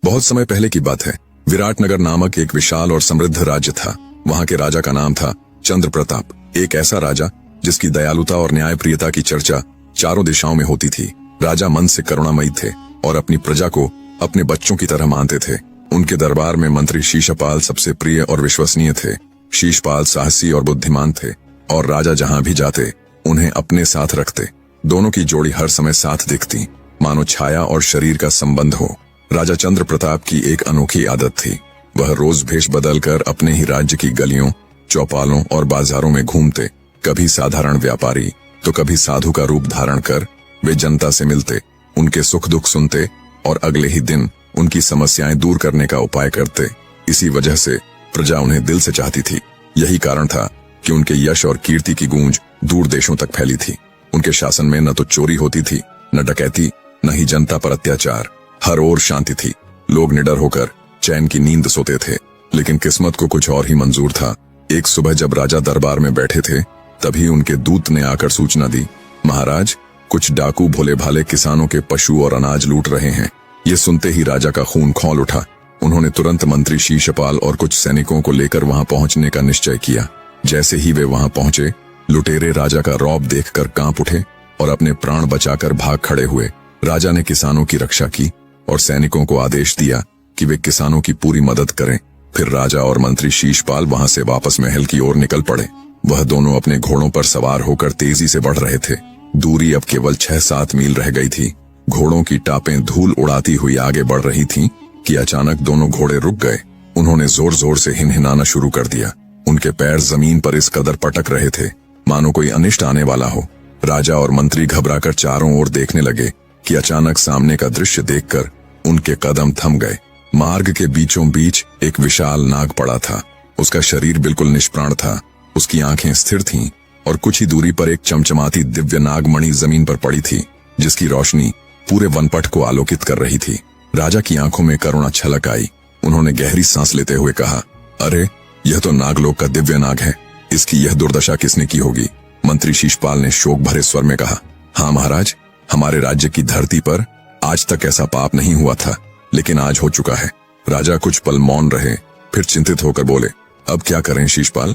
बहुत समय पहले की बात है। विराटनगर नामक एक विशाल और समृद्ध राज्य था। वहां के राजा का नाम था चंद्र प्रताप। एक ऐसा राजा जिसकी दयालुता और न्यायप्रियता की चर्चा चारों दिशाओं में होती थी। राजा मन से करुणामयी थे और अपनी प्रजा को अपने बच्चों की तरह मानते थे। उनके दरबार में मंत्री शीशपाल सबसे प्रिय और विश्वसनीय थे। शीशपाल साहसी और बुद्धिमान थे और राजा जहां भी जाते उन्हें अपने साथ रखते। दोनों की जोड़ी हर समय साथ दिखती, मानो छाया और शरीर का संबंध हो। राजा चंद्र प्रताप की एक अनोखी आदत थी। वह रोज भेष बदलकर अपने ही राज्य की गलियों, चौपालों और बाजारों में घूमते। कभी साधारण व्यापारी तो कभी साधु का रूप धारण कर वे जनता से मिलते, उनके सुख दुख सुनते और अगले ही दिन उनकी समस्याएं दूर करने का उपाय करते। इसी वजह से प्रजा उन्हें दिल से चाहती थी। यही कारण था कि उनके यश और कीर्ति की गूंज दूर देशों तक फैली थी। उनके शासन में न तो चोरी होती थी, न डकैती, न ही जनता पर अत्याचार। हर ओर शांति थी। लोग निडर होकर चैन की नींद सोते थे। लेकिन किस्मत को कुछ और ही मंजूर था। एक सुबह जब राजा दरबार में बैठे थे, तभी उनके दूत ने आकर सूचना दी, महाराज, कुछ डाकू भोले भाले किसानों के पशु और अनाज लूट रहे हैं। ये सुनते ही राजा का खून खौल उठा। उन्होंने तुरंत मंत्री शीशपाल और कुछ सैनिकों को लेकर वहां पहुंचने का निश्चय किया। जैसे ही वे वहां पहुंचे, लुटेरे राजा का रौब देखकर कांप उठे और अपने प्राण बचाकर भाग खड़े हुए। राजा ने किसानों की रक्षा की और सैनिकों को आदेश दिया कि वे किसानों की पूरी मदद करें। फिर राजा और मंत्री शीशपाल वहां से वापस महल की ओर निकल पड़े। वह दोनों अपने घोड़ों पर सवार होकर तेजी से बढ़ रहे थे। दूरी अब केवल 6-7 मील रह गई थी। घोड़ों की टापें धूल उड़ाती हुई आगे बढ़ रही थीं कि अचानक दोनों घोड़े रुक गए। उन्होंने जोर जोर से हिनहिनाना शुरू कर दिया। उनके पैर जमीन पर इस कदर पटक रहे थे मानो कोई अनिष्ट आने वाला हो। राजा और मंत्री घबराकर चारों ओर देखने लगे कि अचानक सामने का दृश्य देखकर उनके कदम थम गए। मार्ग के बीचों बीच एक विशाल नाग पड़ा था। उसका शरीर बिल्कुल निष्प्राण था। उसकी आंखें स्थिर थीं और कुछ ही दूरी पर एक चमचमाती दिव्य नागमणि जमीन पर पड़ी थी, जिसकी रोशनी पूरे वनपट को आलोकित कर रही थी। राजा की आंखों में करुणा छलक आई। उन्होंने गहरी सांस लेते हुए कहा, अरे, यह तो नागलोक का दिव्य नाग है। इसकी यह दुर्दशा किसने की होगी? मंत्री शीशपाल ने शोक भरे स्वर में कहा, हाँ महाराज, हमारे राज्य की धरती पर आज तक ऐसा पाप नहीं हुआ था, लेकिन आज हो चुका है। राजा कुछ पल मौन रहे, फिर चिंतित होकर बोले, अब क्या करें शीशपाल?